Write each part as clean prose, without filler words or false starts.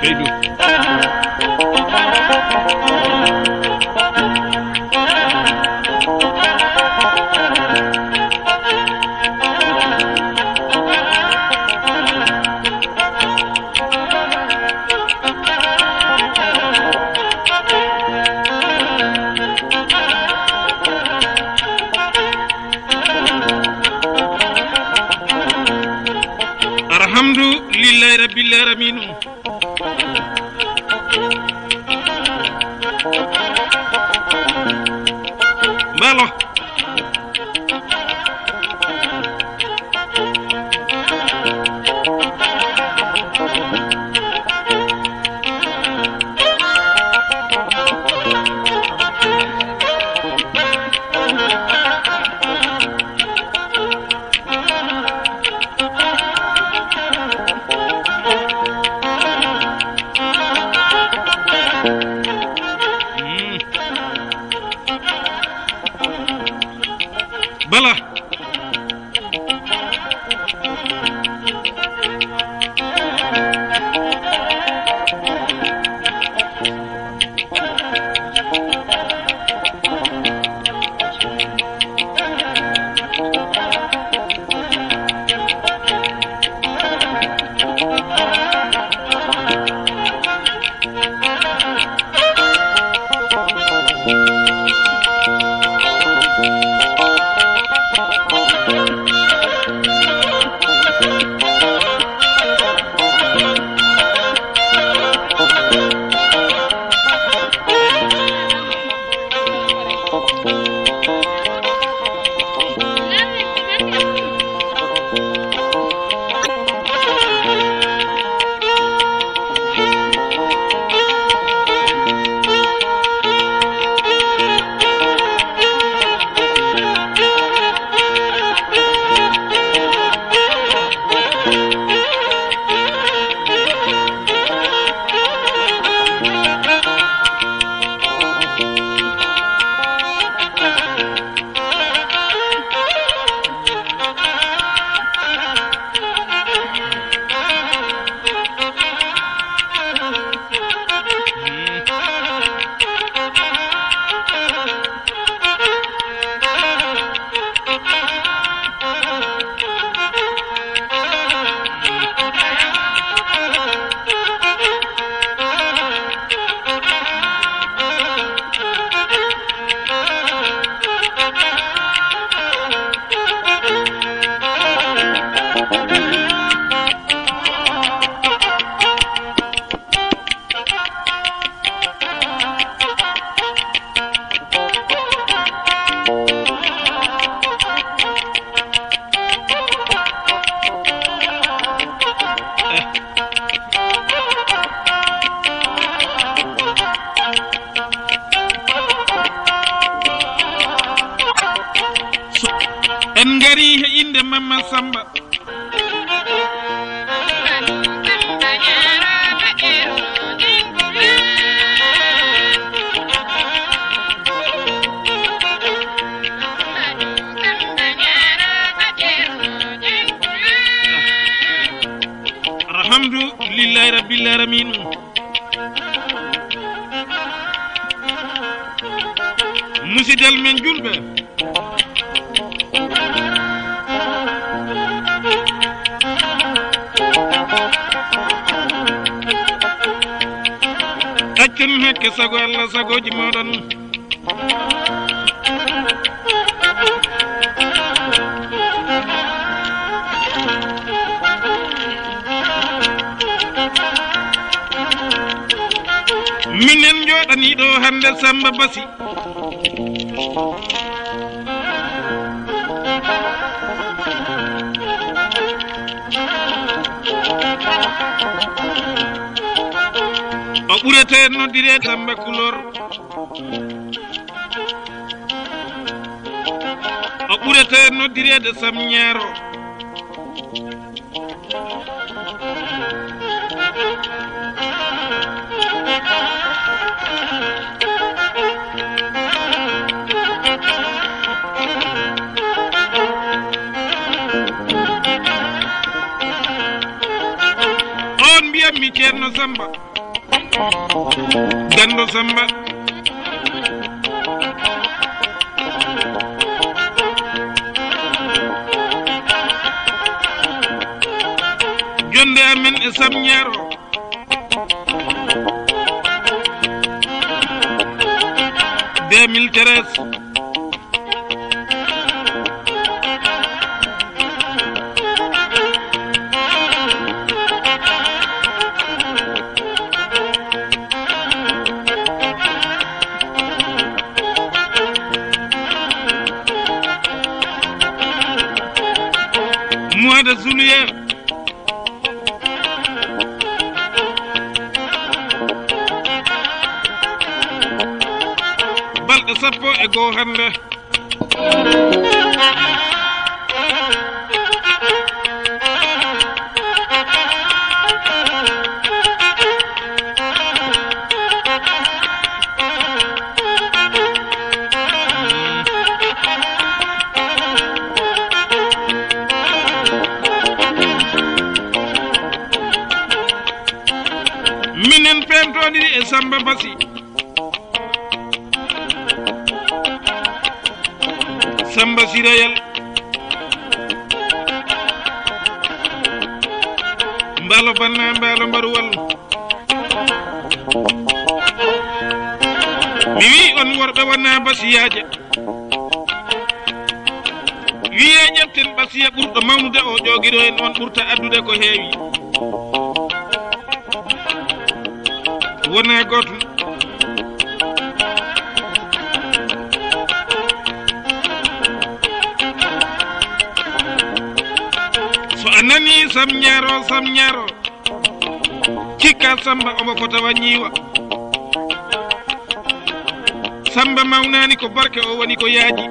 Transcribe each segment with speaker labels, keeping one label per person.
Speaker 1: Seydou alhamdulillahi rabbil alamin Balo Bala en ngari he inde Mamma Samba alhamdulillahi rabbil alamin musidal men julɓe accen hekke sago Allah sagoji moɗon minen joɗaniɗo hande Samba Basi o ɓurete noddire Samba Kulor o ɓurete noddirede Sam Ñaaro on mbiyam mi Ceerno Samba Gando Samba jonde amen e Sam Ñaaro Teres mois de juillet balɗe sappo e goo hande minen pemtoɗiɗi e Samba Basi Samba Sirayal mbalo banna mbalo mbaruwal mi wi on worɓe wona basiyaje wiye ƴeften basiya ɓurɗo mawnude o ƴoguiɗo en on ɓurta addude ko heewi wona goto so a nani Sam Ñaaro cikka Samba omo fota waññiwa Samba mawnani ko barke o woni ko yaaji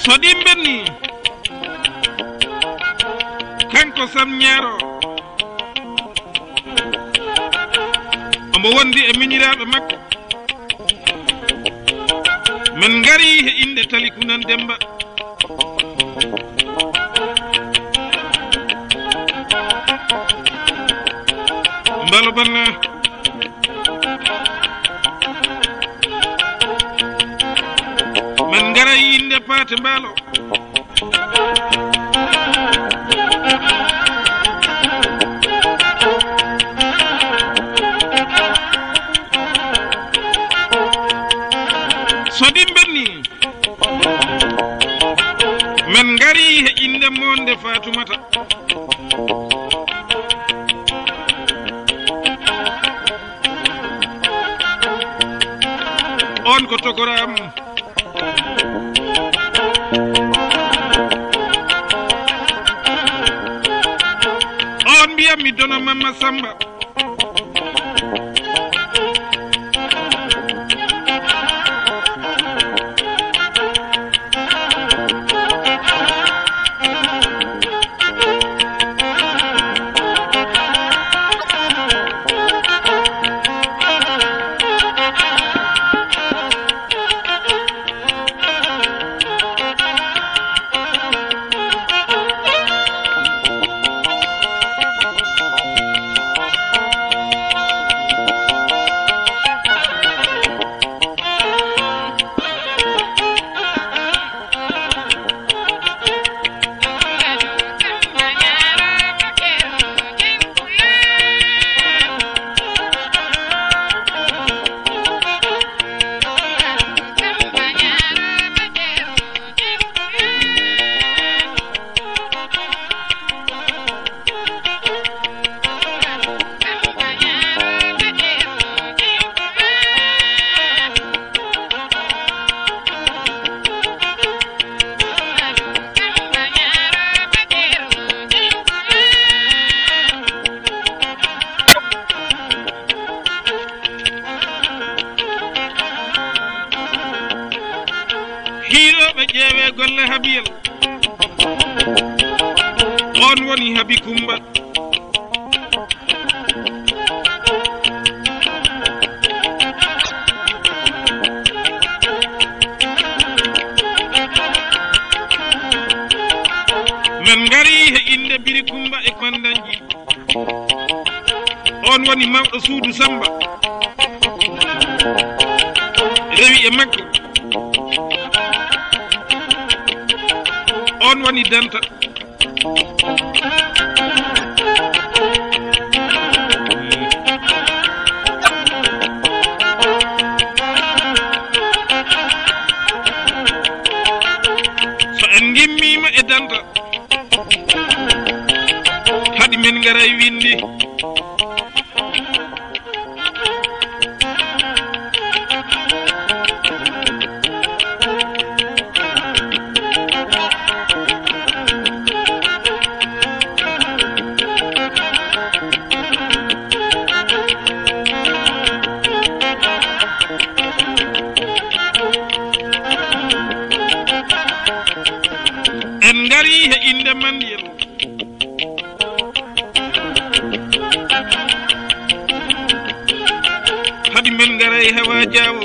Speaker 1: so ɗi benni kanko Sam Ñaaro omo wondi e miñiraɓe makko men ngari he inde Tali Kunan Demba mbalo banna men ngara yinde Paate Mbaalo so ɗi benni men ngari he inde Monde Fatumata on ko tokoram on mbiyam mi dono Mamma Samba hiiroɓe ƴeewe golle habiyel on woni Habi Kumba men ngari he inde Biri Kumba e Mandanji on woni mawɗo suudu Samba rewi e makko on woni Danta so en gimmima e Danta haɗi men ngaray windi en ngari he inde Mandiyel hadi men ngaray Hawa Jawo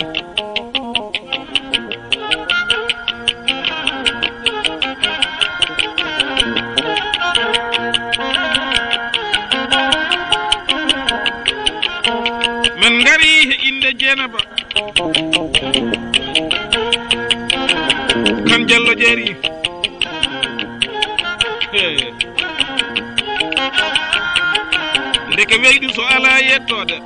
Speaker 1: men ngari he inde Jenaba kan Jallo Jeeri ndeke weydu so ala yettode